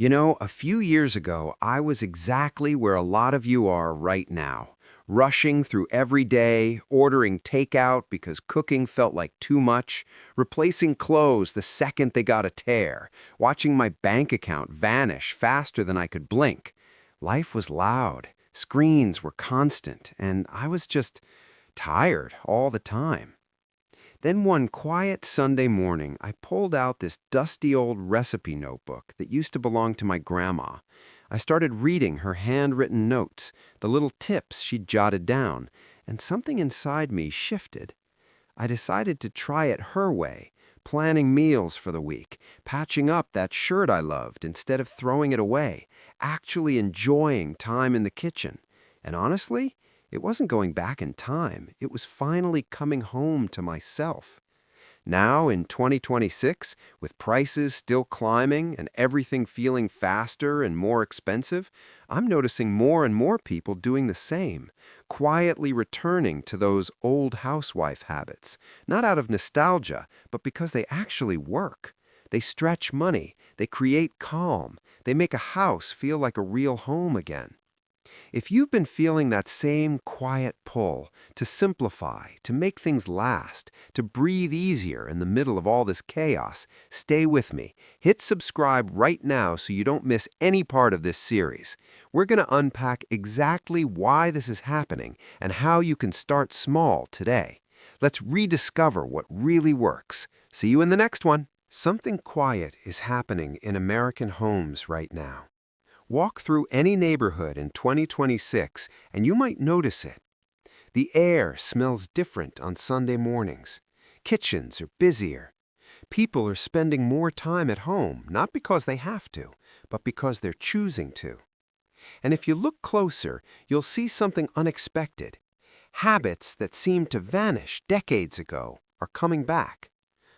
A few years ago, I was exactly where a lot of you are right now, rushing through every day, ordering takeout because cooking felt like too much, replacing clothes the second they got a tear, watching my bank account vanish faster than I could blink. Life was loud, screens were constant, and I was just tired all the time. Then one quiet Sunday morning, I pulled out this dusty old recipe notebook that used to belong to my grandma. I started reading her handwritten notes, the little tips she'd jotted down, and something inside me shifted. I decided to try it her way, planning meals for the week, patching up that shirt I loved instead of throwing it away, actually enjoying time in the kitchen. And honestly, it wasn't going back in time. It was finally coming home to myself. Now, in 2026, with prices still climbing and everything feeling faster and more expensive, I'm noticing more and more people doing the same, quietly returning to those old housewife habits, not out of nostalgia, but because they actually work. They stretch money, they create calm, they make a house feel like a real home again. If you've been feeling that same quiet pull to simplify, to make things last, to breathe easier in the middle of all this chaos, stay with me. Hit subscribe right now so you don't miss any part of this series. We're going to unpack exactly why this is happening and how you can start small today. Let's rediscover what really works. See you in the next one. Something quiet is happening in American homes right now. Walk through any neighborhood in 2026 and you might notice it. The air smells different on Sunday mornings. Kitchens are busier. People are spending more time at home, not because they have to, but because they're choosing to. And if you look closer, you'll see something unexpected. Habits that seemed to vanish decades ago are coming back.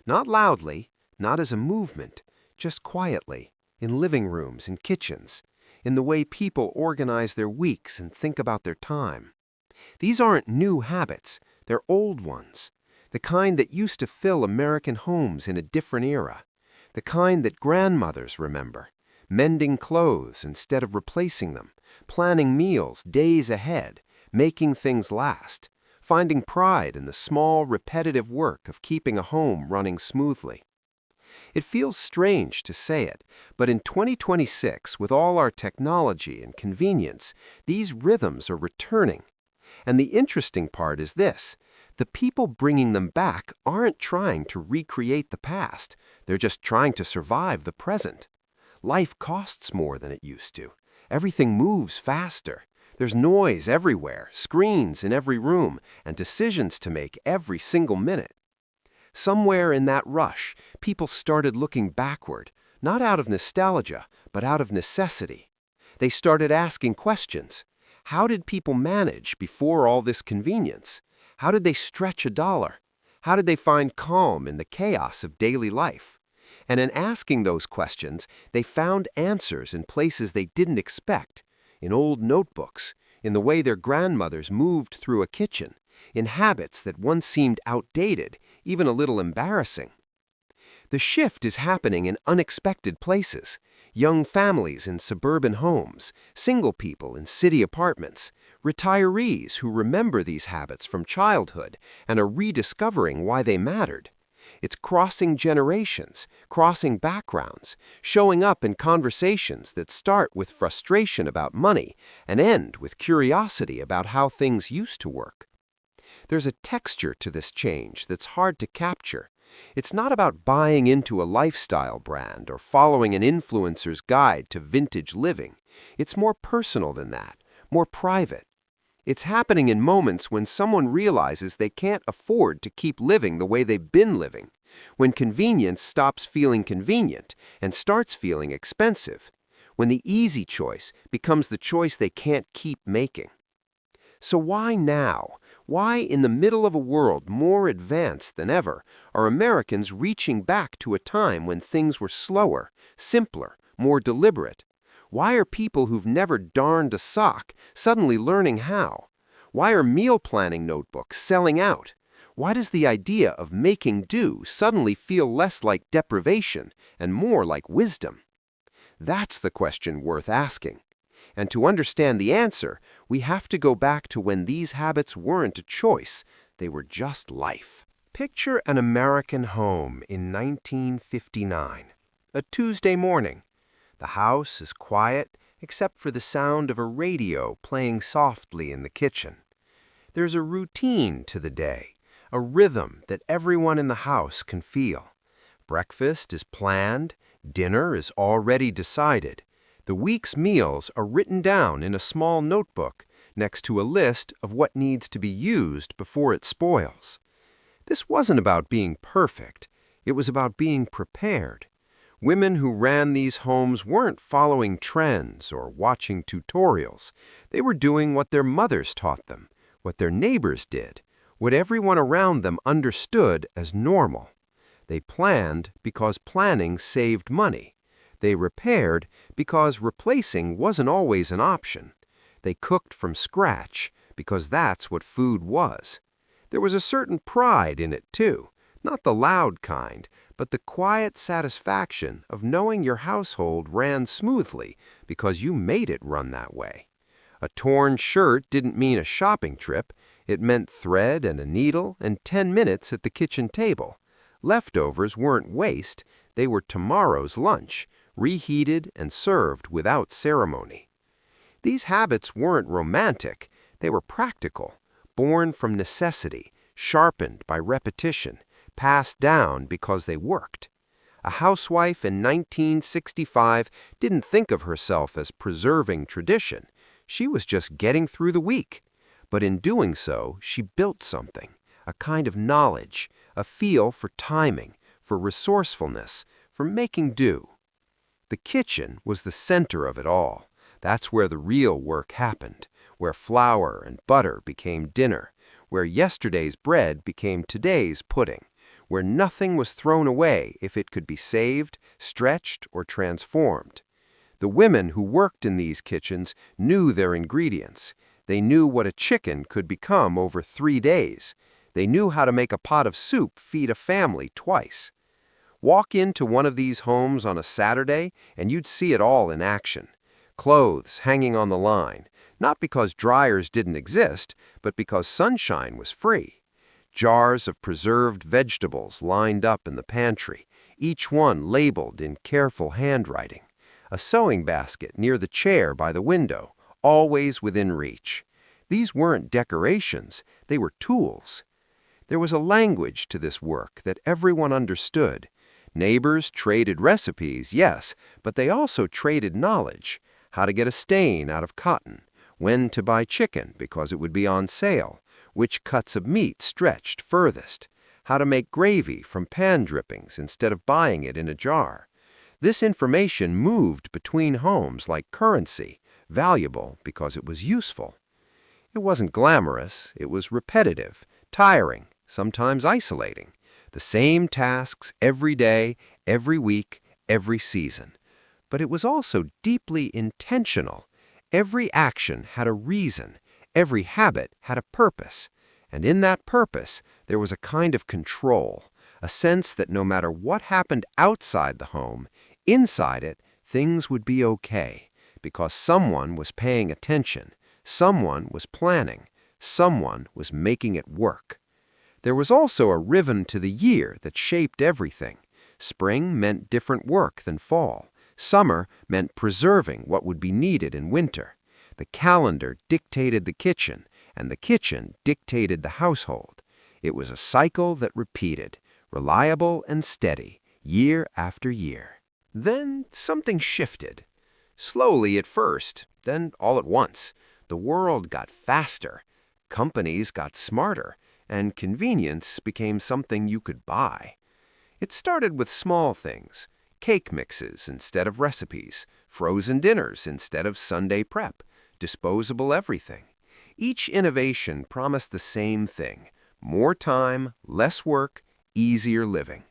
Not loudly, not as a movement, just quietly, in living rooms and kitchens, in the way people organize their weeks and think about their time. These aren't new habits, they're old ones. The kind that used to fill American homes in a different era. The kind that grandmothers remember. Mending clothes instead of replacing them. Planning meals days ahead. Making things last. Finding pride in the small, repetitive work of keeping a home running smoothly. It feels strange to say it, but in 2026, with all our technology and convenience, these rhythms are returning. And the interesting part is this: the people bringing them back aren't trying to recreate the past, they're just trying to survive the present. Life costs more than it used to. Everything moves faster. There's noise everywhere, screens in every room, and decisions to make every single minute. Somewhere in that rush, people started looking backward, not out of nostalgia, but out of necessity. They started asking questions. How did people manage before all this convenience? How did they stretch a dollar? How did they find calm in the chaos of daily life? And in asking those questions, they found answers in places they didn't expect, in old notebooks, in the way their grandmothers moved through a kitchen, in habits that once seemed outdated, even a little embarrassing. The shift is happening in unexpected places. Young families in suburban homes, single people in city apartments, retirees who remember these habits from childhood and are rediscovering why they mattered. It's crossing generations, crossing backgrounds, showing up in conversations that start with frustration about money and end with curiosity about how things used to work. There's a texture to this change that's hard to capture. It's not about buying into a lifestyle brand or following an influencer's guide to vintage living. It's more personal than that, more private. It's happening in moments when someone realizes they can't afford to keep living the way they've been living, when convenience stops feeling convenient and starts feeling expensive, when the easy choice becomes the choice they can't keep making. So why now? Why, in the middle of a world more advanced than ever, are Americans reaching back to a time when things were slower, simpler, more deliberate? Why are people who've never darned a sock suddenly learning how? Why are meal planning notebooks selling out? Why does the idea of making do suddenly feel less like deprivation and more like wisdom? That's the question worth asking. And to understand the answer, we have to go back to when these habits weren't a choice, they were just life. Picture an American home in 1959. A Tuesday morning. The house is quiet except for the sound of a radio playing softly in the kitchen. There's a routine to the day, a rhythm that everyone in the house can feel. Breakfast is planned, dinner is already decided. The week's meals are written down in a small notebook next to a list of what needs to be used before it spoils. This wasn't about being perfect, it was about being prepared. Women who ran these homes weren't following trends or watching tutorials. They were doing what their mothers taught them, what their neighbors did, what everyone around them understood as normal. They planned because planning saved money. They repaired because replacing wasn't always an option. They cooked from scratch because that's what food was. There was a certain pride in it, too, not the loud kind, but the quiet satisfaction of knowing your household ran smoothly because you made it run that way. A torn shirt didn't mean a shopping trip. It meant thread and a needle and 10 minutes at the kitchen table. Leftovers weren't waste, they were tomorrow's lunch, reheated and served without ceremony. These habits weren't romantic, they were practical, born from necessity, sharpened by repetition, passed down because they worked. A housewife in 1965 didn't think of herself as preserving tradition. She was just getting through the week. But in doing so, she built something, a kind of knowledge, a feel for timing, for resourcefulness, for making do. The kitchen was the center of it all. That's where the real work happened, where flour and butter became dinner, where yesterday's bread became today's pudding, where nothing was thrown away if it could be saved, stretched, or transformed. The women who worked in these kitchens knew their ingredients. They knew what a chicken could become over 3 days. They knew how to make a pot of soup feed a family twice. Walk into one of these homes on a Saturday and you'd see it all in action. Clothes hanging on the line, not because dryers didn't exist, but because sunshine was free. Jars of preserved vegetables lined up in the pantry, each one labeled in careful handwriting. A sewing basket near the chair by the window, always within reach. These weren't decorations, they were tools. There was a language to this work that everyone understood. Neighbors traded recipes, yes, but they also traded knowledge. How to get a stain out of cotton, when to buy chicken because it would be on sale, which cuts of meat stretched furthest, how to make gravy from pan drippings instead of buying it in a jar. This information moved between homes like currency, valuable because it was useful. It wasn't glamorous, it was repetitive, tiring, sometimes isolating. The same tasks every day, every week, every season. But it was also deeply intentional. Every action had a reason, every habit had a purpose. And in that purpose, there was a kind of control, a sense that no matter what happened outside the home, inside it, things would be okay, because someone was paying attention, someone was planning, someone was making it work. There was also a rhythm to the year that shaped everything. Spring meant different work than fall. Summer meant preserving what would be needed in winter. The calendar dictated the kitchen, and the kitchen dictated the household. It was a cycle that repeated, reliable and steady, year after year. Then something shifted. Slowly at first, then all at once. The world got faster, companies got smarter, and convenience became something you could buy. It started with small things. Cake mixes instead of recipes, frozen dinners instead of Sunday prep, disposable everything. Each innovation promised the same thing: more time, less work, easier living.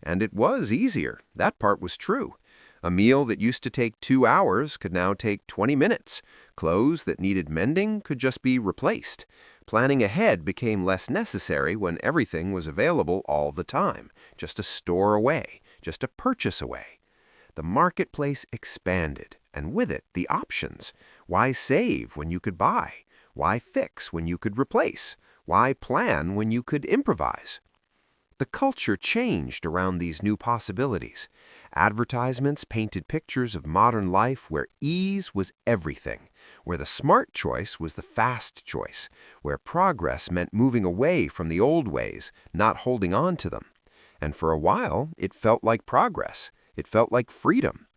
And it was easier. That part was true. A meal that used to take 2 hours could now take 20 minutes. Clothes that needed mending could just be replaced. Planning ahead became less necessary when everything was available all the time, just a store away, just a purchase away. the marketplace expanded, and with it, the options. Why save when you could buy? Why fix when you could replace? Why plan when you could improvise? The culture changed around these new possibilities. Advertisements painted pictures of modern life where ease was everything, where the smart choice was the fast choice, where progress meant moving away from the old ways, not holding on to them. And for a while, it felt like progress. It felt like freedom.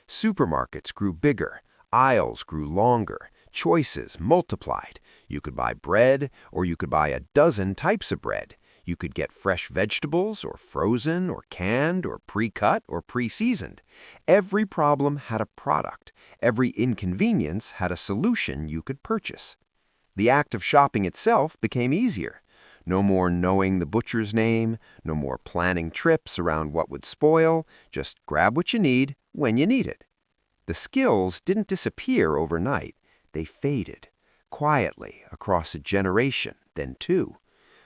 Supermarkets grew bigger, aisles grew longer, choices multiplied. You could buy bread, or you could buy a dozen types of bread. You could get fresh vegetables, or frozen, or canned, or pre-cut, or pre-seasoned. Every problem had a product. Every inconvenience had a solution you could purchase. The act of shopping itself became easier. No more knowing the butcher's name, no more planning trips around what would spoil. Just grab what you need when you need it. The skills didn't disappear overnight. They faded, quietly, across a generation, then two.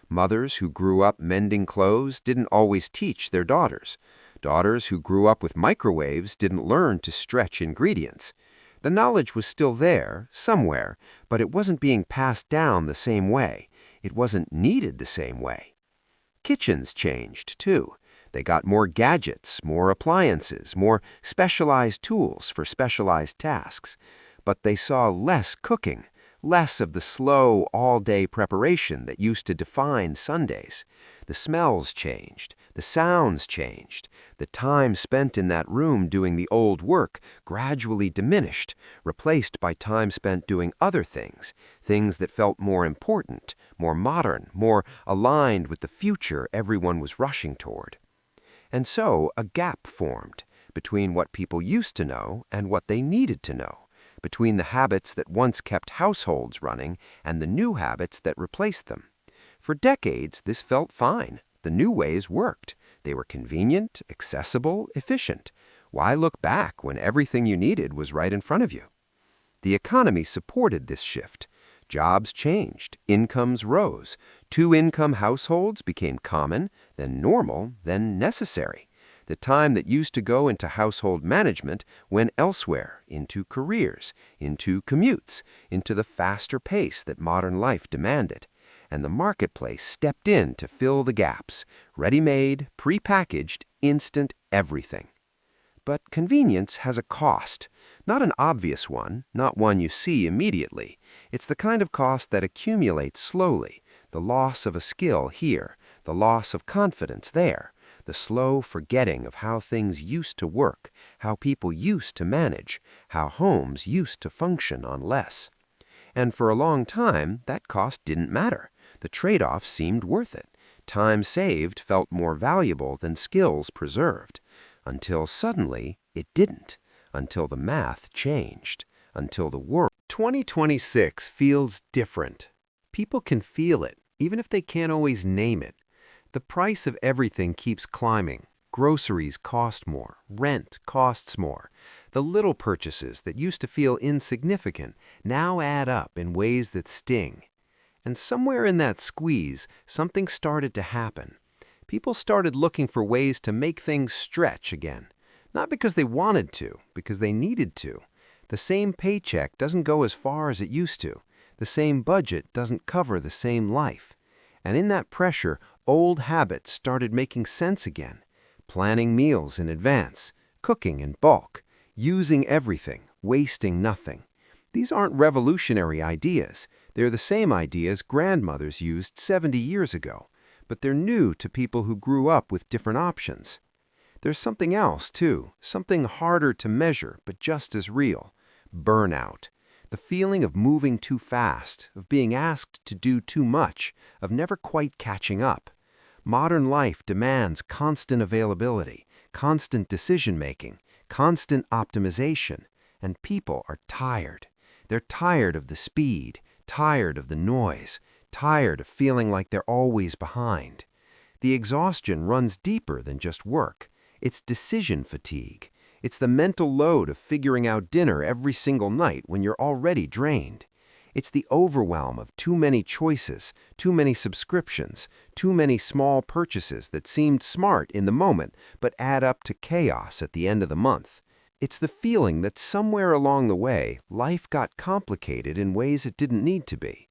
Mothers who grew up mending clothes didn't always teach their daughters. Daughters who grew up with microwaves didn't learn to stretch ingredients. The knowledge was still there, somewhere, but it wasn't being passed down the same way. It wasn't needed the same way. Kitchens changed, too. They got more gadgets, more appliances, more specialized tools for specialized tasks. But they saw less cooking, less of the slow, all-day preparation that used to define Sundays. The smells changed, the sounds changed. The time spent in that room doing the old work gradually diminished, replaced by time spent doing other things, things that felt more important, more modern, more aligned with the future everyone was rushing toward. And so a gap formed between what people used to know and what they needed to know, between the habits that once kept households running and the new habits that replaced them. For decades, this felt fine. The new ways worked. They were convenient, accessible, efficient. Why look back when everything you needed was right in front of you? The economy supported this shift. Jobs changed, incomes rose. Two-income households became common, then normal, then necessary. The time that used to go into household management went elsewhere, into careers, into commutes, into the faster pace that modern life demanded. And the marketplace stepped in to fill the gaps, ready-made, pre-packaged, instant everything. But convenience has a cost, not an obvious one, not one you see immediately. It's the kind of cost that accumulates slowly, the loss of a skill here, the loss of confidence there, the slow forgetting of how things used to work, how people used to manage, how homes used to function on less. And for a long time, that cost didn't matter. The trade-off seemed worth it. Time saved felt more valuable than skills preserved. Until suddenly, it didn't. Until the math changed. Until the world. 2026 feels different. People can feel it, even if they can't always name it. The price of everything keeps climbing. Groceries cost more. Rent costs more. The little purchases that used to feel insignificant now add up in ways that sting. And somewhere in that squeeze, something started to happen. People started looking for ways to make things stretch again. Not because they wanted to, because they needed to. The same paycheck doesn't go as far as it used to. The same budget doesn't cover the same life. And in that pressure, old habits started making sense again. Planning meals in advance, cooking in bulk, using everything, wasting nothing. These aren't revolutionary ideas. They're the same ideas grandmothers used 70 years ago, but they're new to people who grew up with different options. There's something else, too, something harder to measure, but just as real. Burnout. The feeling of moving too fast, of being asked to do too much, of never quite catching up. Modern life demands constant availability, constant decision-making, constant optimization, and people are tired. They're tired of the speed, tired of the noise, tired of feeling like they're always behind. The exhaustion runs deeper than just work. It's decision fatigue. It's the mental load of figuring out dinner every single night when you're already drained. It's the overwhelm of too many choices, too many subscriptions, too many small purchases that seemed smart in the moment but add up to chaos at the end of the month. It's the feeling that somewhere along the way, life got complicated in ways it didn't need to be.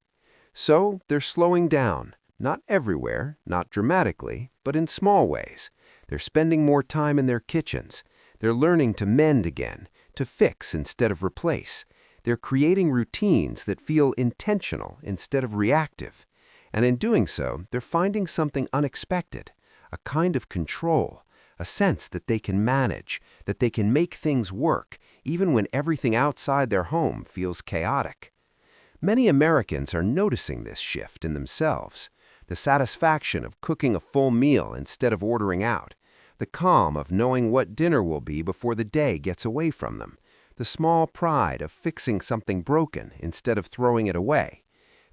So they're slowing down, not everywhere, not dramatically, but in small ways. They're spending more time in their kitchens. They're learning to mend again, to fix instead of replace. They're creating routines that feel intentional instead of reactive. And in doing so, they're finding something unexpected, a kind of control, a sense that they can manage, that they can make things work, even when everything outside their home feels chaotic. Many Americans are noticing this shift in themselves. The satisfaction of cooking a full meal instead of ordering out. The calm of knowing what dinner will be before the day gets away from them. The small pride of fixing something broken instead of throwing it away.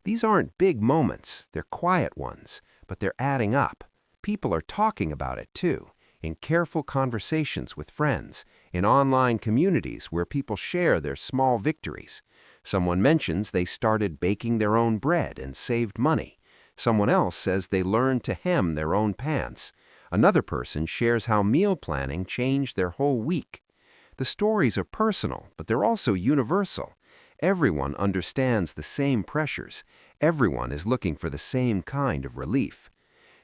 These aren't big moments, they're quiet ones, but they're adding up. People are talking about it too, in careful conversations with friends, in online communities where people share their small victories. Someone mentions they started baking their own bread and saved money. Someone else says they learned to hem their own pants. Another person shares how meal planning changed their whole week. The stories are personal, but they're also universal. Everyone understands the same pressures. Everyone is looking for the same kind of relief.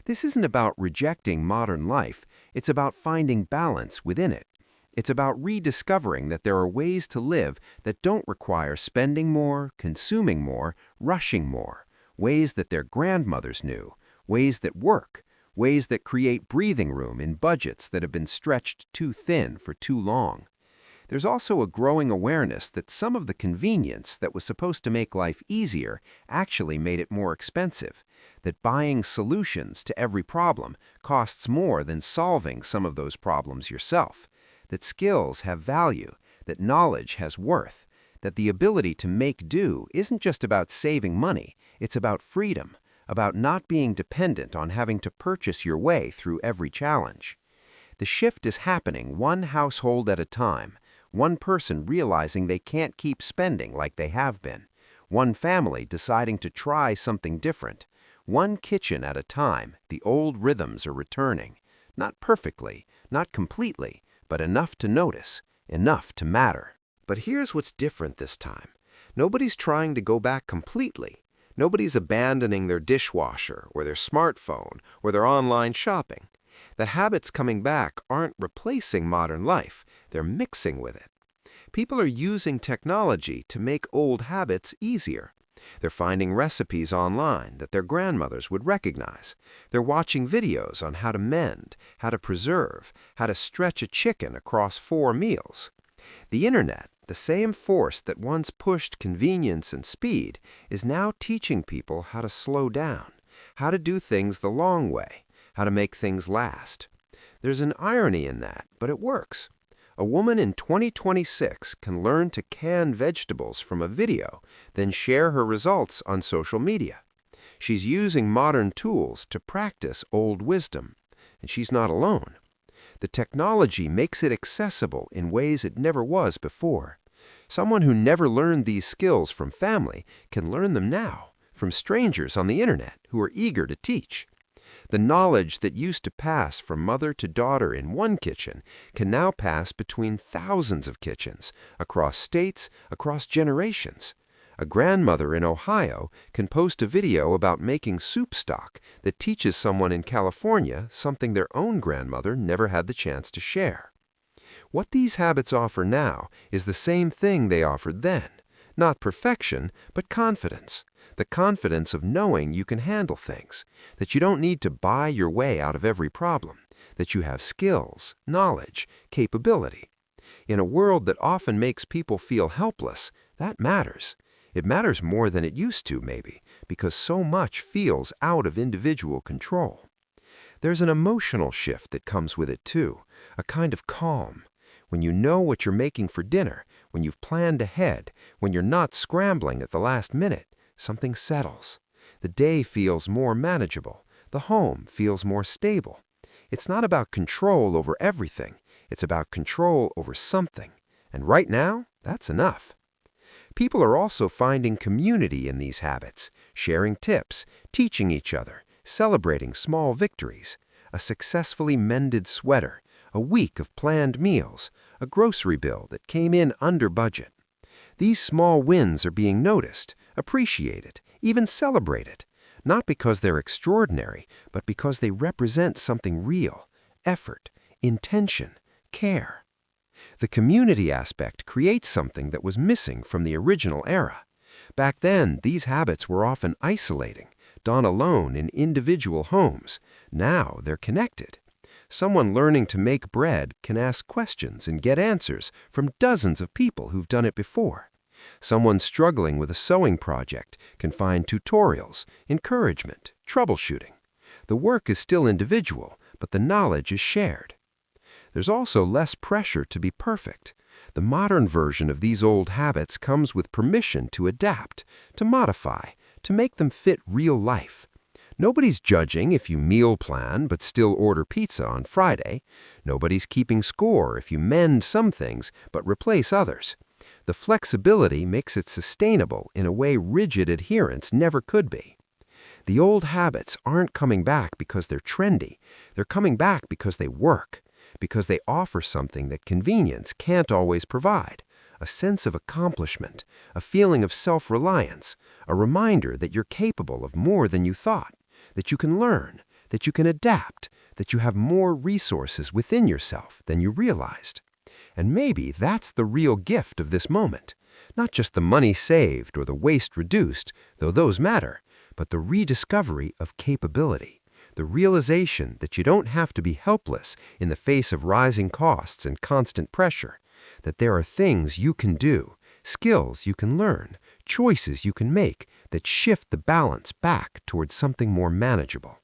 This isn't about rejecting modern life. It's about finding balance within it. It's about rediscovering that there are ways to live that don't require spending more, consuming more, rushing more. Ways that their grandmothers knew. Ways that work. Ways that create breathing room in budgets that have been stretched too thin for too long. There's also a growing awareness that some of the convenience that was supposed to make life easier actually made it more expensive, that buying solutions to every problem costs more than solving some of those problems yourself, that skills have value, that knowledge has worth, that the ability to make do isn't just about saving money, it's about freedom, about not being dependent on having to purchase your way through every challenge. The shift is happening one household at a time. One person realizing they can't keep spending like they have been. One family deciding to try something different. One kitchen at a time, the old rhythms are returning. Not perfectly, not completely, but enough to notice, enough to matter. But here's what's different this time. Nobody's trying to go back completely. Nobody's abandoning their dishwasher or their smartphone or their online shopping. The habits coming back aren't replacing modern life, they're mixing with it. People are using technology to make old habits easier. They're finding recipes online that their grandmothers would recognize. They're watching videos on how to mend, how to preserve, how to stretch a chicken across 4 meals. The internet, the same force that once pushed convenience and speed, is now teaching people how to slow down, how to do things the long way, how to make things last. There's an irony in that, but it works. A woman in 2026 can learn to can vegetables from a video, then share her results on social media. She's using modern tools to practice old wisdom, and she's not alone. The technology makes it accessible in ways it never was before. Someone who never learned these skills from family can learn them now, from strangers on the internet who are eager to teach. The knowledge that used to pass from mother to daughter in one kitchen can now pass between thousands of kitchens, across states, across generations. A grandmother in Ohio can post a video about making soup stock that teaches someone in California something their own grandmother never had the chance to share. What these habits offer now is the same thing they offered then. Not perfection, but confidence. The confidence of knowing you can handle things, that you don't need to buy your way out of every problem, that you have skills, knowledge, capability. In a world that often makes people feel helpless, that matters. It matters more than it used to, maybe, because so much feels out of individual control. There's an emotional shift that comes with it, too, a kind of calm. When you know what you're making for dinner, when you've planned ahead, when you're not scrambling at the last minute, something settles. The day feels more manageable. The home feels more stable. It's not about control over everything. It's about control over something. And right now, that's enough. People are also finding community in these habits, sharing tips, teaching each other, celebrating small victories. A successfully mended sweater, a week of planned meals, a grocery bill that came in under budget. These small wins are being noticed, appreciated, even celebrated, not because they're extraordinary, but because they represent something real: effort, intention, care. The community aspect creates something that was missing from the original era. Back then, these habits were often isolating, done alone in individual homes. Now they're connected. Someone learning to make bread can ask questions and get answers from dozens of people who've done it before. Someone struggling with a sewing project can find tutorials, encouragement, troubleshooting. The work is still individual, but the knowledge is shared. There's also less pressure to be perfect. The modern version of these old habits comes with permission to adapt, to modify, to make them fit real life. Nobody's judging if you meal plan but still order pizza on Friday. Nobody's keeping score if you mend some things but replace others. The flexibility makes it sustainable in a way rigid adherence never could be. The old habits aren't coming back because they're trendy. They're coming back because they work, because they offer something that convenience can't always provide: a sense of accomplishment, a feeling of self-reliance, a reminder that you're capable of more than you thought, that you can learn, that you can adapt, that you have more resources within yourself than you realized. And maybe that's the real gift of this moment. Not just the money saved or the waste reduced, though those matter, but the rediscovery of capability, the realization that you don't have to be helpless in the face of rising costs and constant pressure, that there are things you can do, skills you can learn, choices you can make that shift the balance back towards something more manageable.